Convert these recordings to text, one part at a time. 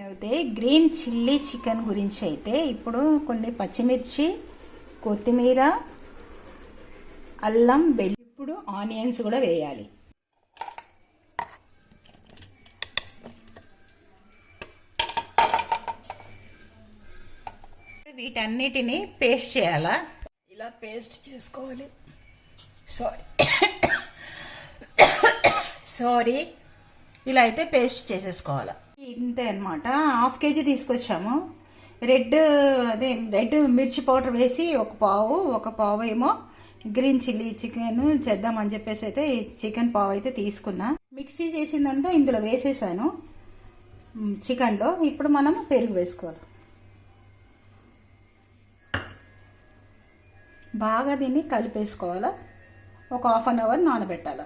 అయితే green chilli chicken గురించి అయితే ఇప్పుడు కొన్ని పచ్చిమిర్చి, కొత్తిమీర, అల్లం, వెల్లుల్లి, ఇప్పుడు ఆనియన్స్ కూడా వేయాలి. వీటన్నిటిని పేస్ట్ చేయాలా, ఇలా పేస్ట్ చేసుకోవాలి. సారీ ఇలా అయితే పేస్ట్ చేసేసుకోవాలి. ఇంతే అనమాట. హాఫ్ కేజీ తీసుకొచ్చాము. రెడ్ మిర్చి పౌడర్ వేసి ఒక పావు ఏమో గ్రీన్ చిల్లీ చికెన్ చేద్దామని చెప్పేసి అయితే చికెన్ పావు అయితే తీసుకున్నా. మిక్సీ చేసిందంతా ఇందులో వేసేసాను చికెన్లో. ఇప్పుడు మనం పెరుగు వేసుకోవాలి. బాగా దీన్ని కలిపేసుకోవాలి. ఒక హాఫ్ అన్ అవర్ నానబెట్టాలి.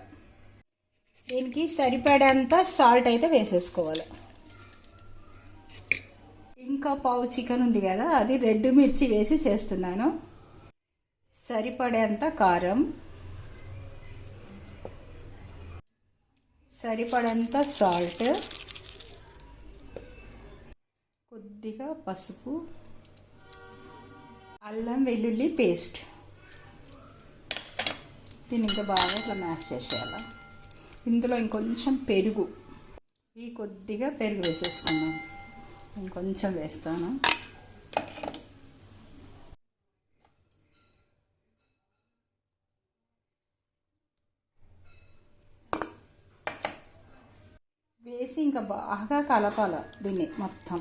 దీనికి సరిపడేంత సాల్ట్ అయితే వేసేసుకోవాలి. ఇంకా పావు చికెన్ ఉంది కదా, అది రెడ్ మిర్చి వేసి చేస్తున్నాను. సరిపడేంత కారం, సరిపడేంత సాల్ట్, కొద్దిగా పసుపు, అల్లం వెల్లుల్లి పేస్ట్. దీన్ని ఇంకా బాగా ఇట్లా మ్యాష్ చేసేయాలి. ఇందులో ఇంకొంచెం పెరుగు, కొద్దిగా పెరుగు వేసేసుకున్నాను. ఇంకొంచెం వేస్తాను. వేసి ఇంకా బాగా కలపాలి దీన్ని మొత్తం.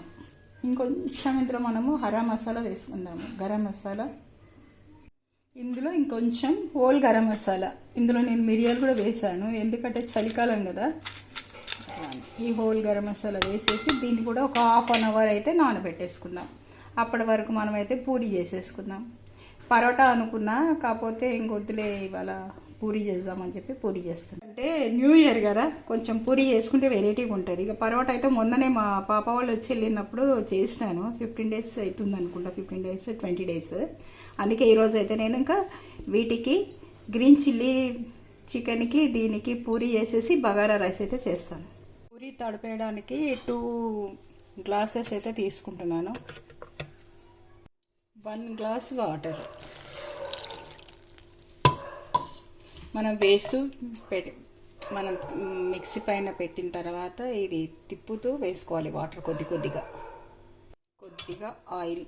ఇంకొంచెం ఇందులో మనము హరా మసాలా వేసుకుందాము, గరం మసాలా. ఇందులో ఇంకొంచెం హోల్ గరం మసాలా. ఇందులో నేను మిరియాలు కూడా వేసాను, ఎందుకంటే చలికాలం కదా. ఈ హోల్ గరం మసాలా వేసేసి దీన్ని కూడా ఒక హాఫ్ అన్ అవర్ అయితే నానబెట్టేసుకుందాం. అప్పటి వరకు మనమైతే పూరి చేసేసుకుందాం. పరోటా అనుకున్నా, కాకపోతే ఇంకొద్దులే ఇవాళ పూరి చేద్దామని చెప్పి పూరి చేస్తున్నాం. అంటే న్యూ ఇయర్ కదా, కొంచెం పూరి చేసుకుంటే వెరైటీగా ఉంటుంది. ఇక పరోటా అయితే మొన్ననే మా పాప వాళ్ళు వచ్చి వెళ్ళినప్పుడు చేసినాను. 15 days అవుతుంది అనుకుంటా, 15 days 20 days. అందుకే ఈరోజు అయితే నేను ఇంకా వీటికి గ్రీన్ చిల్లీ చికెన్కి దీనికి పూరి చేసేసి బగారా రైస్ అయితే చేస్తాను. పూరి తడిపేయడానికి 2 glasses అయితే తీసుకుంటున్నాను. 1 glass వాటర్. మనం మనం మిక్సీ పైన పెట్టిన తర్వాత ఇది తిప్పుతూ వేసుకోవాలి వాటర్. కొద్దిగా ఆయిల్,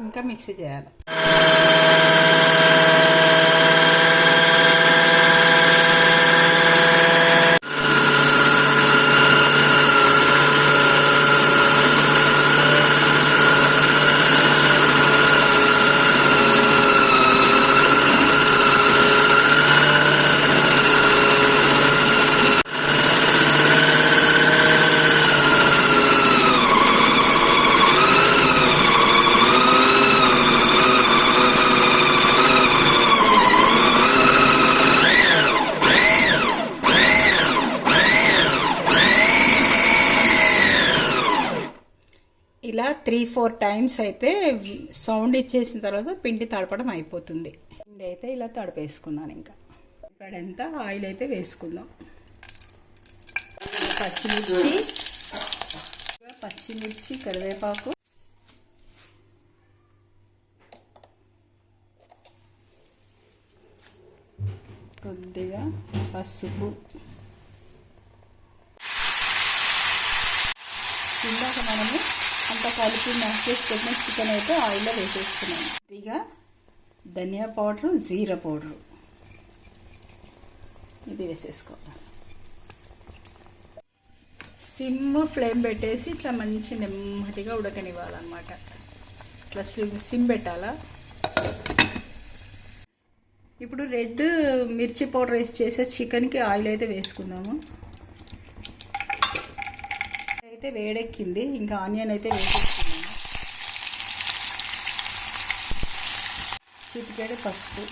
ఇంకా మిక్సీ చేయాలి. ఇలా 3-4 times అయితే సౌండ్ ఇచ్చేసిన తర్వాత పిండి తడపడం అయిపోతుంది. పిండి అయితే ఇలా తడిపేసుకున్నాను. ఇంకా ఇక్కడంతా ఆయిల్ అయితే వేసుకుందాం. పచ్చిమిర్చి, కరివేపాకు, కొద్దిగా పసుపు. ఇందాక మనము అంతా కలిపి మ్యాష్ చేసి పెట్టిన చికెన్ అయితే ఆయిల్లో వేసేసుకున్నాను. ఇక ధనియా పౌడరు, జీరా పౌడరు ఇది వేసేసుకోవాలి. సిమ్ ఫ్లేమ్ పెట్టేసి ఇట్లా మంచి నెమ్మదిగా ఉడకనివ్వాలన్నమాట. ఇట్లా సిమ్ పెట్టాలా. ఇప్పుడు రెడ్ మిర్చి పౌడర్ వేసి చేసే చికెన్కి ఆయిల్ అయితే వేసుకుందాము. అయితే వేడెక్కింది. ఇంకా ఆనియన్ అయితే వేసేసుకున్నాము. చిటికెడు పసుపు,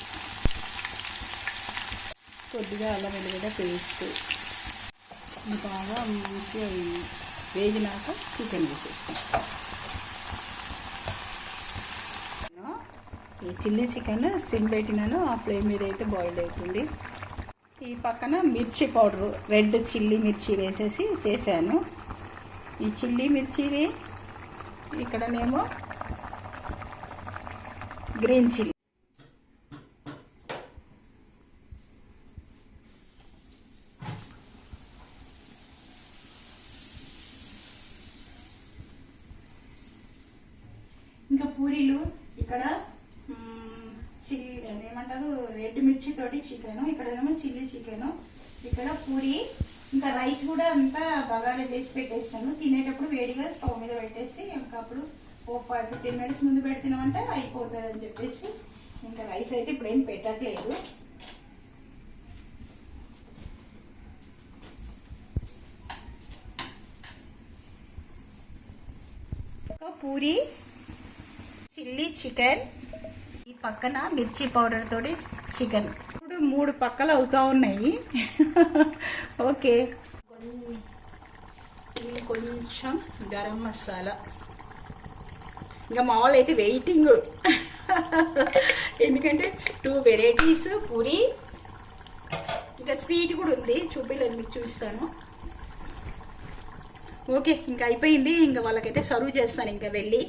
కొద్దిగా అల్లం వెల్లుల్లి పేస్ట్. బాగా మంచిగా వేగినాక చికెన్ వేసేసుకుంటాం. ఈ చిల్లీ చికెన్ సిమ్ పెట్టినాను, ఆ ఫ్లేమ్ మీద అయితే బాయిల్ అవుతుంది. ఈ పక్కన మిర్చి పౌడరు, రెడ్ చిల్లీ మిర్చి వేసేసి చేశాను. ఈ చిల్లీ మిర్చిది ఇక్కడనేమో గ్రీన్ చిల్లీ. ఇంకా పూరీలు ఇక్కడ ఏమంటారు రెడ్ మిర్చి తోటి చికెను, ఇక్కడేమో చిల్లీ చికెను, ఇక్కడ పూరి, ఇంకా రైస్ కూడా అంతా బగారా చేసి పెట్టేసాను. తినేటప్పుడు వేడిగా స్టవ్ మీద పెట్టేసి ఇంకా అప్పుడు 15 minutes ముందు పెడుతున్నామంటే అయిపోతుంది అని చెప్పేసి ఇంకా రైస్ అయితే ఇప్పుడు ఏం పెట్టట్లేదు. పూరి, చిల్లీ చికెన్, ఈ పక్కన మిర్చి పౌడర్ తోటి చికెన్. ఇప్పుడు 3 పక్కలు అవుతా ఉన్నాయి. ఓకే, కొంచెం గరం మసాలా. ఇంకా మా వాళ్ళు అయితే వెయిటింగ్, ఎందుకంటే 2 వెరైటీస్ పూరి, ఇంకా స్వీట్ కూడా ఉంది, చూపిలేదు మీకు, చూపిస్తాను. ఓకే, ఇంకా అయిపోయింది. ఇంకా వాళ్ళకైతే సర్వ్ చేస్తాను ఇంకా వెళ్ళి.